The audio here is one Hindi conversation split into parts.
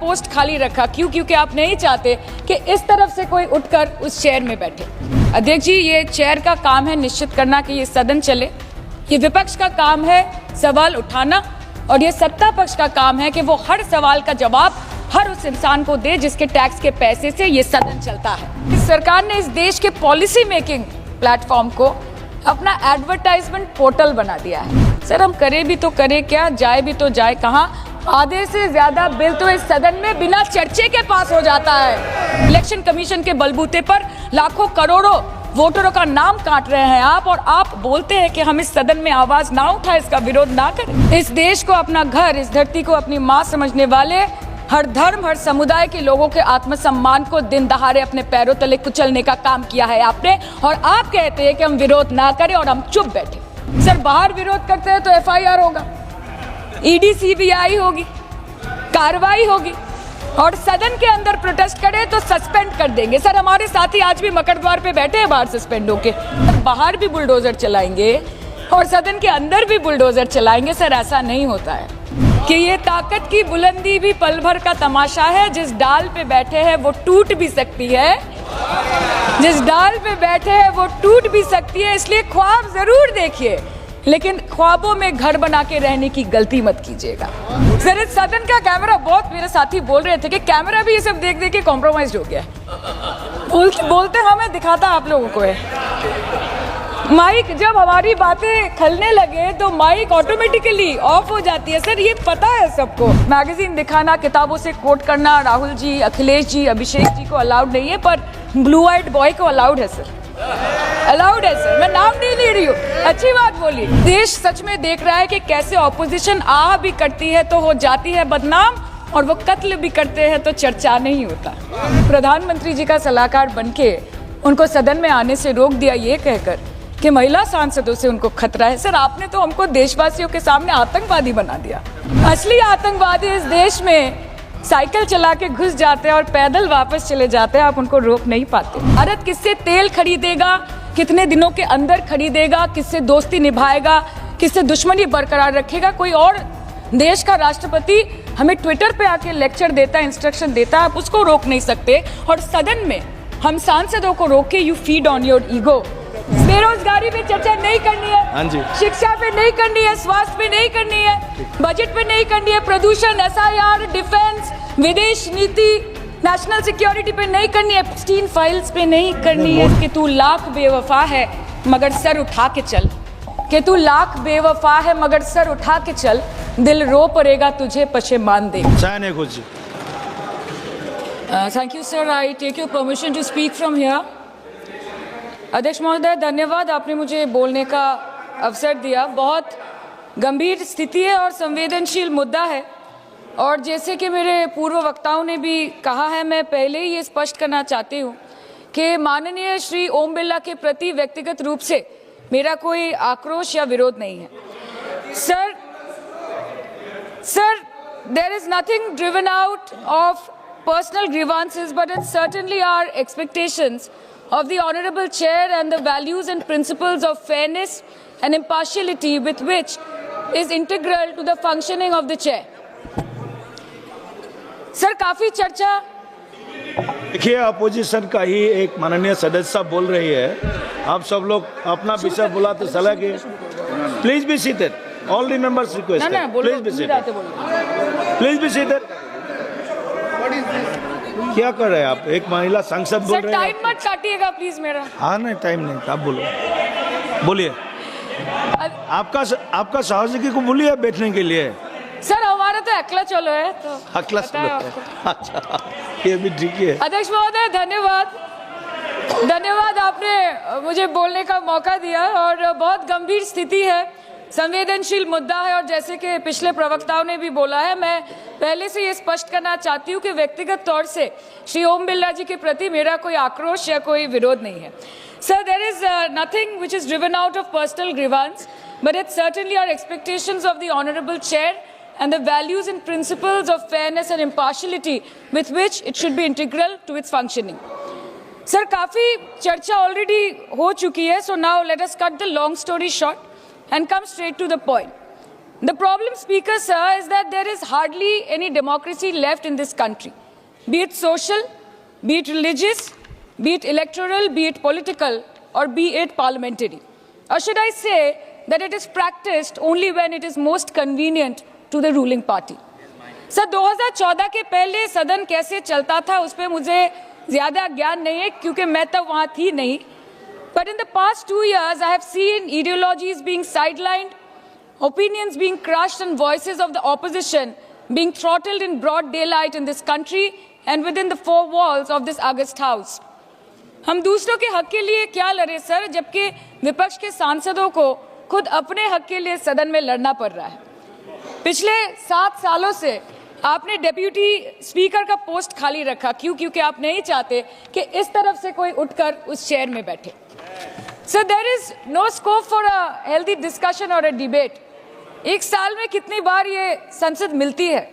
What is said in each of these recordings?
पोस्ट खाली रखा क्यों? क्योंकि आप नहीं चाहते कि इस तरफ से कोई उठकर उस चेयर में बैठे। अध्यक्ष जी, ये चेयर का काम है निश्चित करना कि ये सदन चले, ये विपक्ष का काम है सवाल उठाना, और ये सत्ता पक्ष का काम है कि वो हर सवाल का जवाब हर उस इंसान को दे जिसके टैक्स के पैसे से ये सदन चलता है। इस सरकार ने इस देश के पॉलिसी मेकिंग प्लेटफॉर्म को अपना एडवर्टाइजमेंट पोर्टल बना दिया है। सर, हम करें भी तो करें क्या, जाए भी तो जाए कहाँ? आधे से ज्यादा बिल तो इस सदन में बिना चर्चे के पास हो जाता है। इलेक्शन कमीशन के बलबूते पर लाखों करोड़ों वोटरों का नाम काट रहे हैं आप, और आप बोलते हैं कि हम इस सदन में आवाज ना उठाएं, इसका विरोध ना करें। इस देश को अपना घर, इस धरती को अपनी माँ समझने वाले हर धर्म, हर समुदाय के लोगों के आत्मसम्मान को दिन दहाड़े अपने पैरों तले कुचलने का काम किया है आपने, और आप कहते हैं कि हम विरोध ना करें और हम चुप बैठे। सर, बाहर विरोध करते हैं तो FIR होगा, ED CBI होगी, कार्रवाई होगी, और सदन के अंदर प्रोटेस्ट करे तो सस्पेंड कर देंगे। सर, हमारे साथी आज भी मकर द्वार पे बैठे हैं बाहर सस्पेंड होके, बाहर भी बुलडोजर चलाएंगे और सदन के अंदर भी बुलडोजर चलाएंगे। सर, ऐसा नहीं होता है कि ये ताकत की बुलंदी भी पल भर का तमाशा है। जिस डाल पे बैठे हैं वो टूट भी सकती है, जिस डाल पे बैठे हैं वो टूट भी सकती है। इसलिए ख्वाब जरूर देखिए, लेकिन ख्वाबों में घर बना के रहने की गलती मत कीजिएगा। सर, इस सदन का कैमरा, बहुत मेरे साथी बोल रहे थे कि कैमरा भी ये सब देख देख के कॉम्प्रोमाइज हो गया है। बोलते हमें दिखाता आप लोगों को है। माइक जब हमारी बातें खलने लगे तो माइक ऑटोमेटिकली ऑफ हो जाती है। सर, ये पता है सबको। मैगजीन दिखाना, किताबों से कोट करना राहुल जी, अखिलेश जी, अभिषेक जी को अलाउड नहीं है, पर ब्लू आइट बॉय को अलाउड है। सर, अलाउड है। सर, मैं नाम नहीं ले रही हूँ, अच्छी बात बोली। देश सच में देख रहा है कि कैसे ऑपोजिशन आ भी करती है तो हो जाती है बदनाम, और वो कत्ल भी करते हैं तो चर्चा नहीं होता। प्रधानमंत्री जी का सलाहकार बनके उनको सदन में आने से रोक दिया ये कहकर कि महिला सांसदों से उनको खतरा है। सर, आपने तो हमको देशवासियों के सामने आतंकवादी बना दिया। असली आतंकवादी इस देश में साइकिल चला के घुस जाते हैं और पैदल वापस चले जाते हैं, आप उनको रोक नहीं पाते। भारत किससे तेल खरीदेगा, कितने दिनों के अंदर खरीदेगा, किससे दोस्ती निभाएगा, किससे दुश्मनी बरकरार रखेगा, कोई और देश का राष्ट्रपति हमें ट्विटर पे आके लेक्चर देता है, इंस्ट्रक्शन देता है, आप उसको रोक नहीं सकते। और सदन में हम सांसदों को रोके, you feed on your ego. बेरोजगारी पे चर्चा नहीं करनी है, शिक्षा पे नहीं करनी है, स्वास्थ्य पे नहीं करनी है, बजट पे नहीं करनी है, प्रदूषण, SIR, डिफेंस, विदेश नीति, नेशनल सिक्योरिटी पे नहीं करनी है, 16 फाइल्स पे नहीं करनी है। कि तू लाख बेवफा है मगर सर उठा के चल, कि तू लाख बेवफा है मगर सर उठा के चल, दिल रो पड़ेगा तुझे पशेमान दे। Thank you sir, I take your permission to speak from here. अध्यक्ष महोदय, धन्यवाद, आपने मुझे बोलने का अवसर दिया। बहुत गंभीर स्थिति है और संवेदनशील मुद्दा है, और जैसे कि मेरे पूर्व वक्ताओं ने भी कहा है, मैं पहले ही ये स्पष्ट करना चाहती हूँ कि माननीय श्री ओम बिरला के प्रति व्यक्तिगत रूप से मेरा कोई आक्रोश या विरोध नहीं है। Sir, there is nothing driven out of personal grievances, but it's certainly our expectations of the Honorable Chair and the values and principles of fairness and impartiality with which is integral to the functioning of the Chair. Sir, काफी चर्चा। देखिए, अपोजिशन का ही एक माननीय सदस्य बोल रही है, आप सब लोग अपना विषय बुलाते चला के please be seated, all the members request, please be seated, please be seated. क्या कर रहे हैं आप? एक महिला सांसद बोल रहे हैं। टाइम मत काटिएगा प्लीज मेरा। हाँ, नहीं टाइम नहीं, आप बोलो, बोलिए। आपका सहयोगी को बोलिए बैठने के लिए। सर, हमारा तो अकेला चलो है, तो अकेला चलो है। अच्छा, ये भी ठीक है। अध्यक्ष महोदय, धन्यवाद, आपने मुझे बोलने का मौका दिया, और बहुत गंभीर स्थिति है, संवेदनशील मुद्दा है, और जैसे कि पिछले प्रवक्ताओं ने भी बोला है, मैं पहले से ये स्पष्ट करना चाहती हूँ कि व्यक्तिगत तौर से श्री ओम बिरला जी के प्रति मेरा कोई आक्रोश या कोई विरोध नहीं है। Sir, there is nothing which is driven out of personal grievance, but it's certainly our expectations of the honourable chair and the values and principles of fairness and impartiality with which it should be integral to its functioning. Sir, काफी चर्चा already हो चुकी है, so now let us cut the long story short and come straight to the point. The problem, Speaker, sir, is that there is hardly any democracy left in this country, be it social, be it religious, be it electoral, be it political, or be it parliamentary. Or should I say that it is practiced only when it is most convenient to the ruling party. Sir 2014 के पहले सदन कैसे चलता था उस पर मुझे ज़्यादा ज्ञान नहीं है क्योंकि मैं तब वहाँ थी नहीं. But in the past 2 years, I have seen ideologies being sidelined, opinions being crushed, and voices of the opposition being throttled in broad daylight in this country and within the four walls of this August House. हम दूसरों के हक के लिए क्या लड़े सर, जबकि विपक्ष के सांसदों को खुद अपने हक के लिए सदन में लड़ना पड़ रहा है. पिछले 7 सालों से आपने डेप्यूटी स्पीकर का पोस्ट खाली रखा. क्यों? क्योंकि आप नहीं चाहते कि इस तरफ से कोई उठकर उस चेयर में बैठे. So there is no scope for a healthy discussion और अ डिबेट. एक साल में कितनी बार ये संसद मिलती है?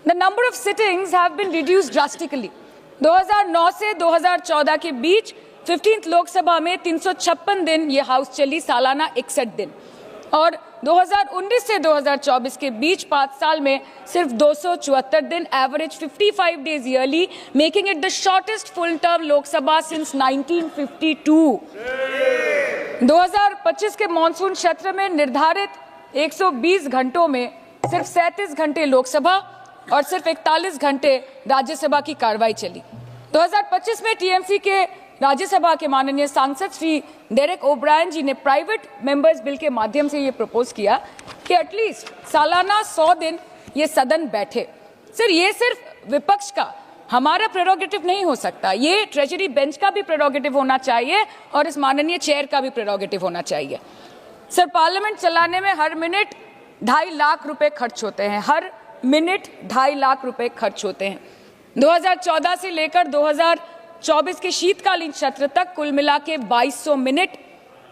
The number of sittings have been reduced drastically. 2009 से 2014 के बीच 15th लोकसभा में 356 दिन ये हाउस चली, सालाना 61 दिन. और 2019 से 2024 के बीच 5 साल में सिर्फ 274 दिन, average 55 days yearly, making it the shortest full term Lok Sabha since 1952. 2025 के मॉनसून सत्र में निर्धारित 120 घंटों में सिर्फ 37 घंटे लोकसभा और सिर्फ 41 घंटे राज्यसभा की कार्रवाई चली. 2025 में टीएमसी के राज्यसभा के माननीय सांसद श्री डेरेक ओब्रायन जी ने प्राइवेट मेंबर्स बिल के माध्यम से ये प्रपोज किया कि एटलीस्ट सालाना 100 दिन ये सदन बैठे. सर ये सिर्फ विपक्ष का हमारा प्रेरोगेटिव नहीं हो सकता, ये ट्रेजरी बेंच का भी प्रेरोगेटिव होना चाहिए और इस माननीय चेयर का भी प्रेरोगेटिव होना चाहिए. सर पार्लियामेंट चलाने में हर मिनट 2.5 लाख रुपए खर्च होते हैं, हर मिनट 2.5 लाख रुपए खर्च होते हैं. 2014 से लेकर 2024 के शीतकालीन सत्र तक कुल मिला के 2200 मिनट,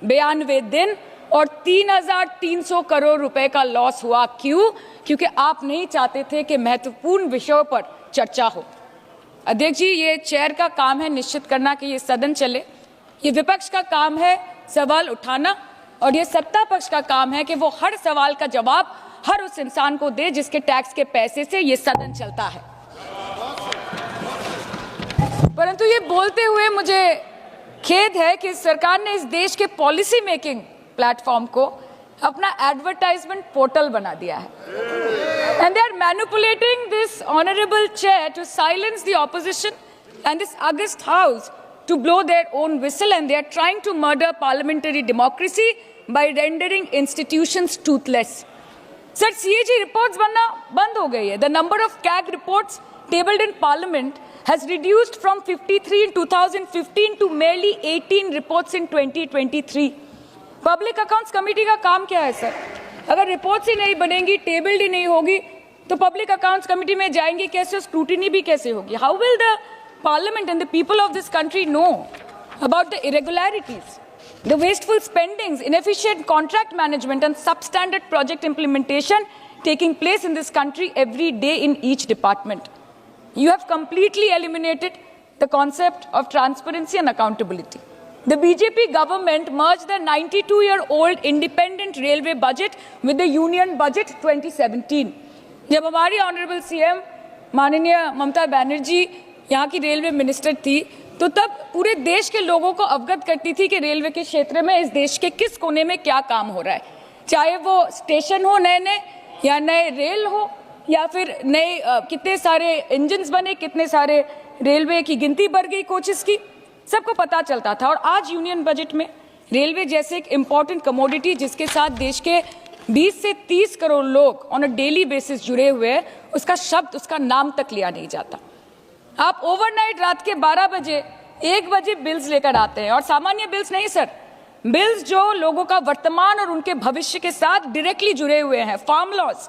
92 दिन और 3,300 करोड़ रुपए का लॉस हुआ. क्यों? क्योंकि आप नहीं चाहते थे कि महत्वपूर्ण विषयों पर चर्चा हो. अध्यक्ष जी, ये चेयर का काम है निश्चित करना कि ये सदन चले. ये विपक्ष का काम है सवाल उठाना और ये सत्ता पक्ष का काम है कि वो हर सवाल का जवाब हर उस इंसान को दे जिसके टैक्स के पैसे से ये सदन चलता है. परंतु ये बोलते हुए मुझे खेद है कि सरकार ने इस देश के पॉलिसी मेकिंग प्लेटफॉर्म को अपना एडवर्टाइजमेंट पोर्टल बना दिया है. And they are manipulating this honourable chair to silence the opposition and this august house to blow their own whistle, and they are trying to murder parliamentary democracy by rendering institutions toothless. Sir, CAG reports बनना बंद हो गई है. The number of CAG reports tabled in Parliament has reduced from 53 in 2015 to merely 18 reports in 2023. Public Accounts Committee का काम क्या है सर? अगर रिपोर्ट्स ही नहीं बनेंगी, टेबल्ड ही नहीं होगी, तो पब्लिक अकाउंट्स कमेटी में जाएंगे कैसे, स्क्रूटिनी भी कैसे होगी? How will the Parliament and the people of this country know about the irregularities, the wasteful spendings, inefficient contract management and substandard project implementation taking place in this country every day in each department? You have completely eliminated the concept of transparency and accountability. The BJP government merged the 92-year-old independent railway budget with the union budget 2017. जब हमारी ऑनरेबल सीएम माननीय ममता बनर्जी यहाँ की रेलवे मिनिस्टर थी, तो तब पूरे देश के लोगों को अवगत करती थी कि रेलवे के क्षेत्र में इस देश के किस कोने में क्या काम हो रहा है, चाहे वो स्टेशन हो नए नए या नए रेल हो या फिर नए कितने सारे इंजन्स बने, कितने सारे रेलवे की गिनती बढ़ गई, कोचेस की, सबको पता चलता था. और आज यूनियन बजट में रेलवे जैसे एक इम्पॉर्टेंट कमोडिटी जिसके साथ देश के 20 से 30 करोड़ लोग ऑन अ डेली बेसिस जुड़े हुए हैं, उसका शब्द, उसका नाम तक लिया नहीं जाता. आप ओवरनाइट रात के 12 बजे 1 बजे बिल्स लेकर आते हैं, और सामान्य बिल्स नहीं सर, बिल्स जो लोगों का वर्तमान और उनके भविष्य के साथ डायरेक्टली जुड़े हुए हैं. Farm laws,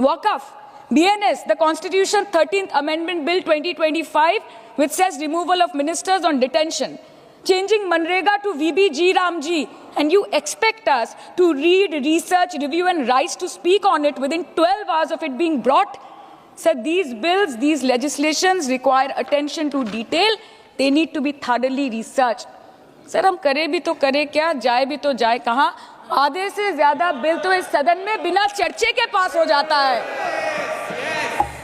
Waqf, BNS, the Constitution 13th Amendment Bill 2025 which says removal of ministers on detention, changing Manrega to VBG Ramji, and you expect us to read, research, review and rise to speak on it within 12 hours of it being brought? Sir, these bills, these legislations require attention to detail. They need to be thoroughly researched. Sir हम करें भी तो करें क्या, जाए भी तो जाए कहाँ? आधे से ज्यादा बिल तो इस सदन में बिना चर्चे के पास हो जाता है।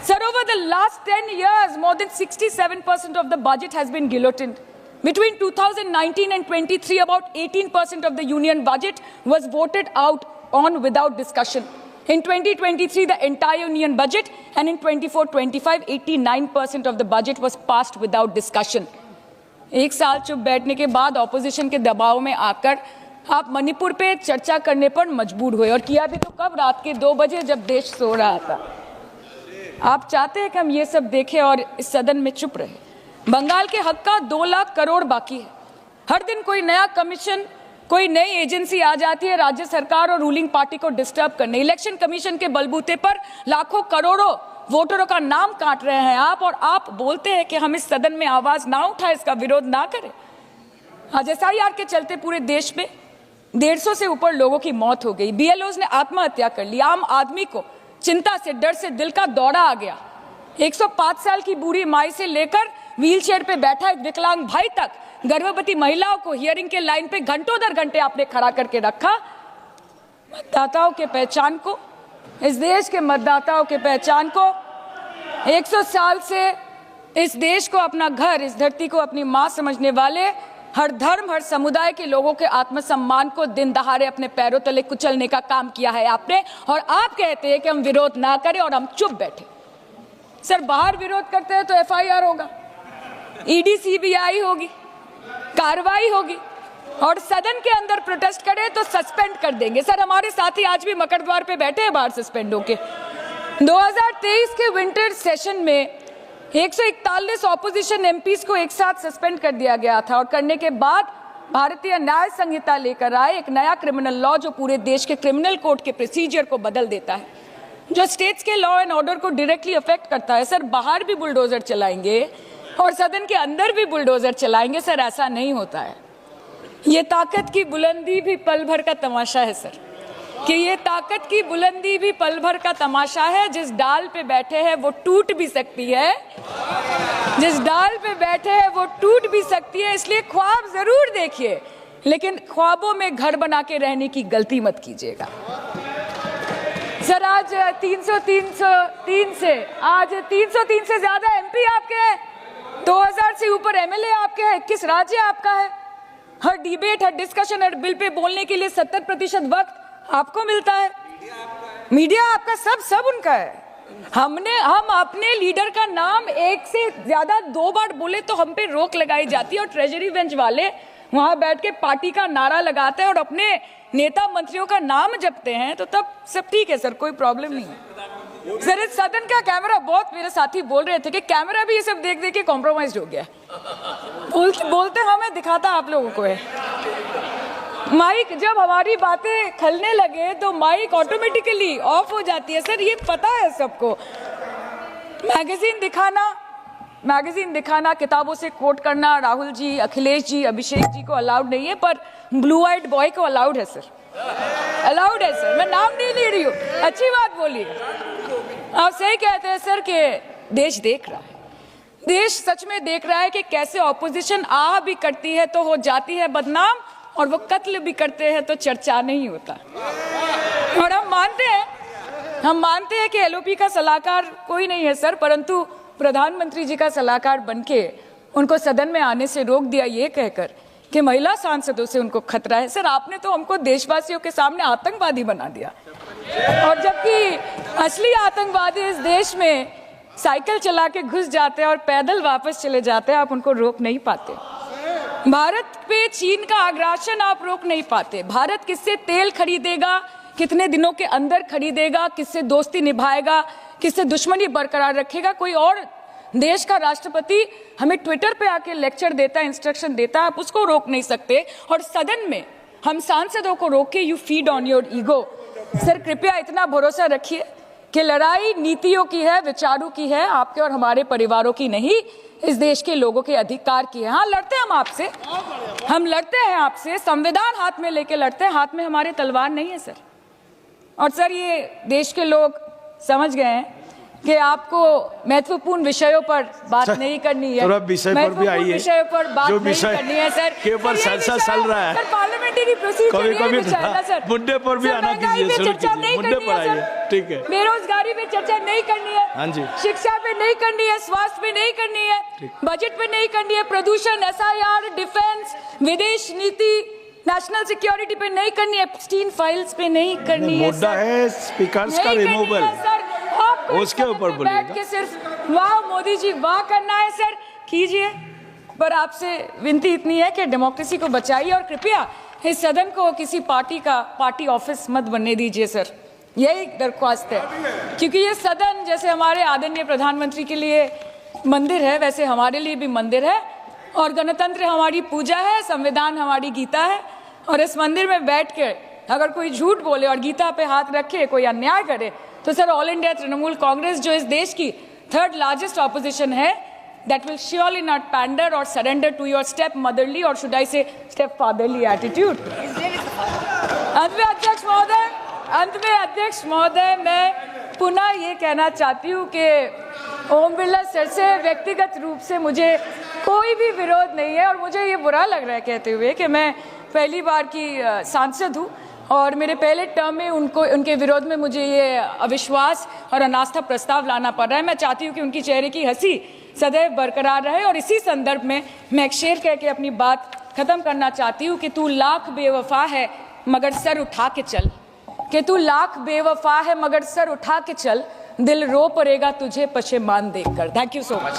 Sir, over the last 10 years, more than 67% of the budget has been guillotined. Between 2019 and 23, about 18% of the union budget was voted out on without discussion. In 2023, the entire union budget, and in 24-25, 89% of the budget was passed without discussion. एक साल चुप बैठने के बाद ऑपोजिशन के दबाव में आकर आप मणिपुर पे चर्चा करने पर मजबूर हुए, और किया भी तो कब? रात के 2 बजे जब देश सो रहा था। आप चाहते हैं कि हम ये सब देखें और इस सदन में चुप रहे। बंगाल के हक का 2 लाख करोड़ बाकी है। हर दिन कोई नया कमीशन, कोई नई एजेंसी आ जाती है राज्य सरकार और रूलिंग पार्टी को डिस्टर्ब करने। इलेक्शन कमीशन के बलबूते पर लाखों करोड़ों वोटरों का नाम काट रहे हैं आप, और आप बोलते हैं कि हम इस सदन में आवाज ना उठाएं, इसका विरोध ना करें। आज SIR के चलते पूरे देश में 150 से ऊपर लोगों की मौत हो गई। BLOs ने आत्महत्या कर ली। आम आदमी को चिंता से, डर से दिल का दौरा आ गया। 105 साल की बूढ़ी माई से लेकर व्हीलचेयर पे बैठा एक विकलांग भाई तक, गर्भवती महिलाओं को हियरिंग के लाइन पे घंटों दर घंटे आपने खड़ा करके रखा। मतदाताओं के पहचान को, इस देश के मतदाताओं के पहचान को, 100 साल से इस देश को अपना घर, इस धरती को अपनी मां समझने वाले हर धर्म, हर समुदाय के लोगों के आत्मसम्मान को दिन दहाड़े अपने पैरों तले कुचलने का काम किया है आपने, और आप कहते हैं कि हम विरोध ना करें और हम चुप बैठे। सर, बाहर विरोध करते हैं तो FIR होगा, ED CBI होगी, कार्रवाई होगी, और सदन के अंदर प्रोटेस्ट करें तो सस्पेंड कर देंगे। सर, हमारे साथी आज भी मकर द्वार पे बैठे हैं बाहर सस्पेंड होके। 2023 के विंटर सेशन में 141 ऑपोजिशन MPs को एक साथ सस्पेंड कर दिया गया था, और करने के बाद भारतीय न्याय संहिता लेकर आए एक नया क्रिमिनल लॉ जो पूरे देश के क्रिमिनल कोड के प्रोसीजर को बदल देता है, जो स्टेट्स के लॉ एंड ऑर्डर को डायरेक्टली अफेक्ट करता है। सर, बाहर भी बुलडोजर चलाएंगे और सदन के अंदर भी बुलडोजर चलाएंगे। सर, ऐसा नहीं होता है। ये ताकत की बुलंदी भी पल भर का तमाशा है सर, कि ये ताकत की बुलंदी भी पल भर का तमाशा है। जिस डाल पे बैठे हैं वो टूट भी सकती है, जिस डाल पे बैठे हैं वो टूट भी सकती है। इसलिए ख्वाब जरूर देखिए, लेकिन ख्वाबों में घर बना के रहने की गलती मत कीजिएगा। सर, आज 303 से ज्यादा MP आपके हैं, 2000 से ऊपर MLA आपके हैं, 21 राज्य आपका है। हर डिबेट, हर डिस्कशन, हर बिल पे बोलने के लिए 70% वक्त आपको मिलता है। मीडिया आपका, सब उनका है। हम अपने लीडर का नाम 1 से ज्यादा 2 बार बोले तो हम पे रोक लगाई जाती है, और ट्रेजरी बेंच वाले वहां बैठ के पार्टी का नारा लगाते हैं और अपने नेता मंत्रियों का नाम जपते हैं, तो तब सब ठीक है सर, कोई प्रॉब्लम नहीं है। सर, इस सदन का कैमरा, बहुत मेरे साथी बोल रहे थे कि कैमरा भी ये सब देख के कॉम्प्रोमाइज हो गया। बोलते हमें दिखाता आप लोगों को है। माइक जब हमारी बातें खलने लगे तो माइक ऑटोमेटिकली ऑफ हो जाती है। सर, ये पता है सबको। मैगजीन दिखाना, किताबों से कोट करना राहुल जी, अखिलेश जी, अभिषेक जी को अलाउड नहीं है, पर ब्लू आइड बॉय को अलाउड है सर, अलाउड है सर। मैं नाम नहीं ले रही हूँ, अच्छी बात बोलिए। आप सही कहते हैं सर कि देश देख रहा है, देश सच में देख रहा है कि कैसे ऑपोजिशन आ भी करती है तो हो जाती है बदनाम, और वो कत्ल भी करते हैं तो चर्चा नहीं होता। और हम मानते हैं कि LOP का सलाहकार कोई नहीं है सर, परंतु प्रधानमंत्री जी का सलाहकार बनके उनको सदन में आने से रोक दिया ये कहकर कि महिला सांसदों से उनको खतरा है। सर, आपने तो हमको देशवासियों के सामने आतंकवादी बना दिया, और जबकि असली आतंकवादी इस देश में साइकिल चला के घुस जाते हैं और पैदल वापस चले जाते हैं, आप उनको रोक नहीं पाते। भारत पे चीन का आग्रासन आप रोक नहीं पाते। भारत किससे तेल खरीदेगा, कितने दिनों के अंदर खरीदेगा, किससे दोस्ती निभाएगा, किससे दुश्मनी बरकरार रखेगा, कोई और देश का राष्ट्रपति हमें ट्विटर पे आके लेक्चर देता है, इंस्ट्रक्शन देता है, आप उसको रोक नहीं सकते। और सदन में हम सांसदों को रोक के you feed on your ego. Sir, कृपया इतना भरोसा रखिए कि लड़ाई नीतियों की है, विचारों की है, आपके और हमारे परिवारों की नहीं, इस देश के लोगों के अधिकार की है। हाँ, लड़ते हैं हम आपसे, हम लड़ते हैं आपसे, संविधान हाथ में लेके लड़ते हैं, हाथ में हमारे तलवार नहीं है सर। और सर, ये देश के लोग समझ गए हैं कि आपको महत्वपूर्ण विषयों पर बात नहीं करनी है, थोड़ा विषय पर भी आइए, विषयों पर बात जो नहीं विषय करनी है सर के ऊपर चर्चा चल रहा है सर, पार्लियामेंटरी प्रोसीजर कभी सर, मुद्दे पर भी आना कीजिए, शुरू चर्चा नहीं कीजिए, मुद्दे करनी पर है आइए, सर, ठीक है। बेरोजगारी पे चर्चा नहीं करनी है, हाँ जी, शिक्षा पे नहीं करनी है, स्वास्थ्य पे नहीं करनी है, बजट पे नहीं करनी है, प्रदूषण, SIR, डिफेंस, विदेश नीति, नेशनल सिक्योरिटी पे नहीं करनी है, एप्स्टीन फाइल्स पे नहीं करनी है, मुद्दा है स्पीकर्स का रिमूवल, उसके ऊपर बैठ के सिर्फ वाह मोदी जी वाह करना है सर, कीजिए। पर आपसे विनती इतनी है कि डेमोक्रेसी को बचाइए और कृपया इस सदन को किसी पार्टी ऑफिस मत बनने दीजिए सर, यही दरख्वास्त है। क्योंकि ये सदन जैसे हमारे आदरणीय प्रधानमंत्री के लिए मंदिर है, वैसे हमारे लिए भी मंदिर है, और गणतंत्र हमारी पूजा है, संविधान हमारी गीता है। और इस मंदिर में बैठ के अगर कोई झूठ बोले और गीता पे हाथ रखे, कोई अन्याय करे, तो sir all India Trinamool Congress जो इस देश की 3rd लार्जेस्ट ऑपोजिशन है, that will surely not pander or surrender to your step motherly or should I say step fatherly attitude. अंत में अध्यक्ष महोदय मैं पुनः ये कहना चाहती हूँ कि ओम बिरला सर से व्यक्तिगत रूप से मुझे कोई भी विरोध नहीं है, और मुझे ये बुरा लग रहा है कहते हुए कि मैं पहली बार की सांसद हूँ और मेरे पहले टर्म में उनके विरोध में मुझे ये अविश्वास और अनास्था प्रस्ताव लाना पड़ रहा है। मैं चाहती हूँ कि उनकी चेहरे की हंसी सदैव बरकरार रहे, और इसी संदर्भ में मैं एक शेर कह के अपनी बात खत्म करना चाहती हूँ कि तू लाख बेवफा है मगर सर उठा के चल, कि तू लाख बेवफा है मगर सर उठा के चल, दिल रो पड़ेगा तुझे पशेमान देखकर। Thank you so much.